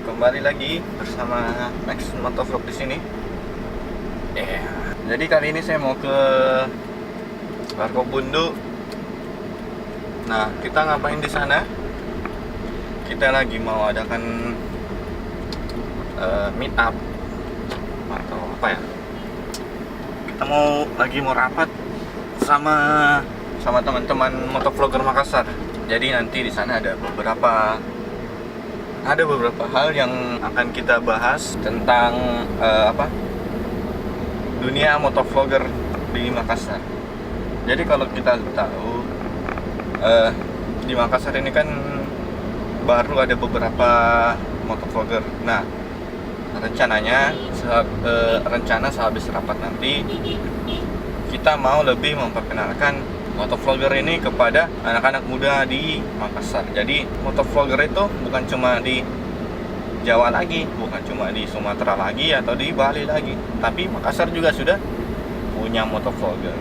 kembali lagi bersama Max Motovlog di sini. Jadi kali ini saya mau ke Warkopbundu. Nah, kita ngapain di sana? Kita lagi mau adakan meet up atau apa ya? Kita mau rapat sama teman-teman motovlogger Makassar. Jadi nanti di sana ada beberapa hal yang akan kita bahas tentang dunia motovlogger di Makassar. Jadi kalau kita tahu di Makassar ini kan baru ada beberapa motovlogger. Nah, rencana sehabis rapat nanti kita mau lebih memperkenalkan motovlogger ini kepada anak-anak muda di Makassar. Jadi motovlogger itu bukan cuma di Jawa lagi, bukan cuma di Sumatera lagi atau di Bali lagi, tapi Makassar juga sudah punya motovlogger.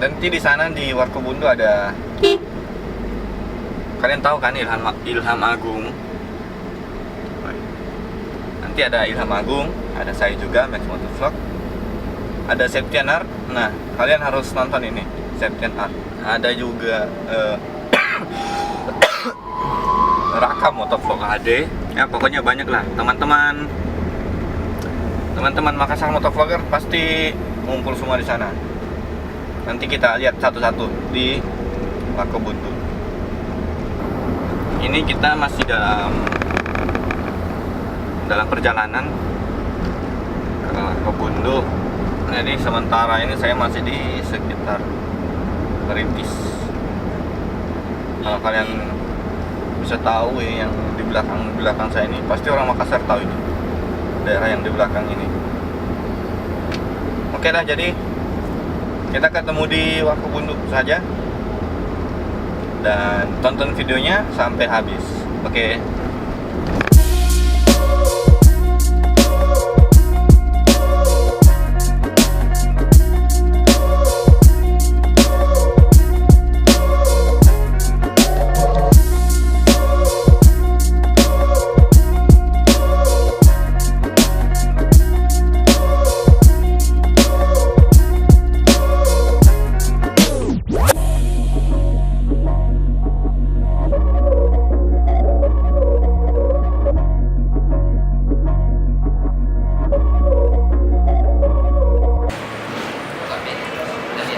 Nanti di sana di Warkopbundu ada, kalian tahu kan Ilham Agung. Nanti ada Ilham Agung, ada saya juga Max Motovlog, ada Septian Art. Nah, kalian harus nonton ini Septian Art. Ada juga Raka Motovlog HD. Ya pokoknya banyak lah teman-teman Makassar motovlogger pasti ngumpul semua di sana. Nanti kita lihat satu-satu di Warkopbundu. Ini kita masih dalam perjalanan ke Warkopbundu. Jadi sementara ini saya masih di sekitar Perintis. Kalau kalian bisa tahu ini yang di belakang saya ini, pasti orang Makassar tahu ini daerah yang di belakang ini. Oke lah, jadi kita ketemu di Warkopbundu saja dan tonton videonya sampai habis. Oke.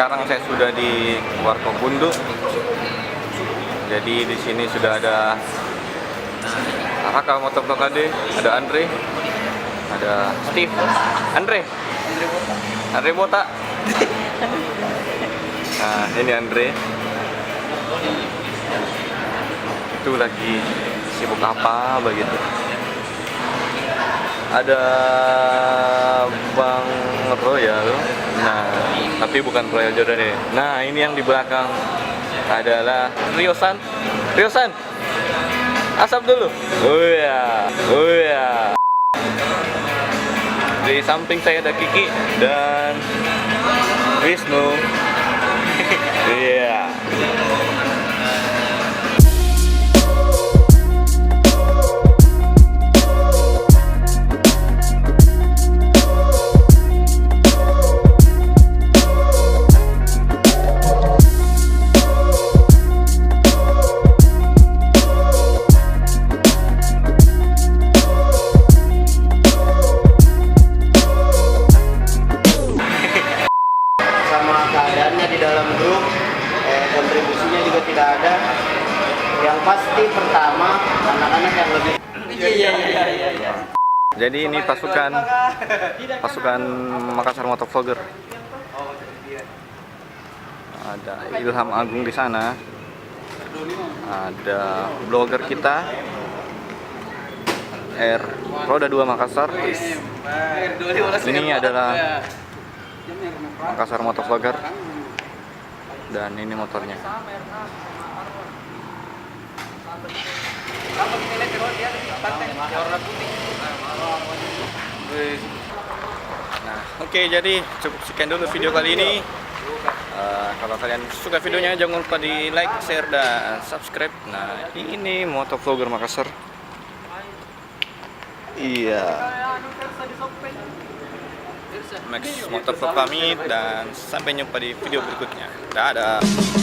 Sekarang saya sudah di Warkopbundu. Jadi di sini sudah ada Raka Motovlog HD, ada Andre, ada Steve, Andre Bota. Nah, ini Andre. Itu lagi sibuk apa begitu. Ada Bang Royal. Nah, tapi bukan Royal Jordan ini. Nah, ini yang di belakang adalah Riosan. Asap dulu. Oh ya. Di samping saya ada Kiki dan Wisnu. Iya. Yang pasti pertama anak-anak yang lebih. Iya. Jadi ini pasukan Makassar motovlogger. Ada Ilham Agung di sana. Ada blogger kita Roda 2 Makassar. Ini adalah Makassar motovlogger. Dan ini motornya. Nah, oke, jadi cukup sekian dulu video kali ini. Kalau kalian suka videonya jangan lupa di like, share, dan subscribe. Nah, ini motovlogger Makassar. Iya. Max Motovlog pamit dan sampai jumpa di video berikutnya. Dadah.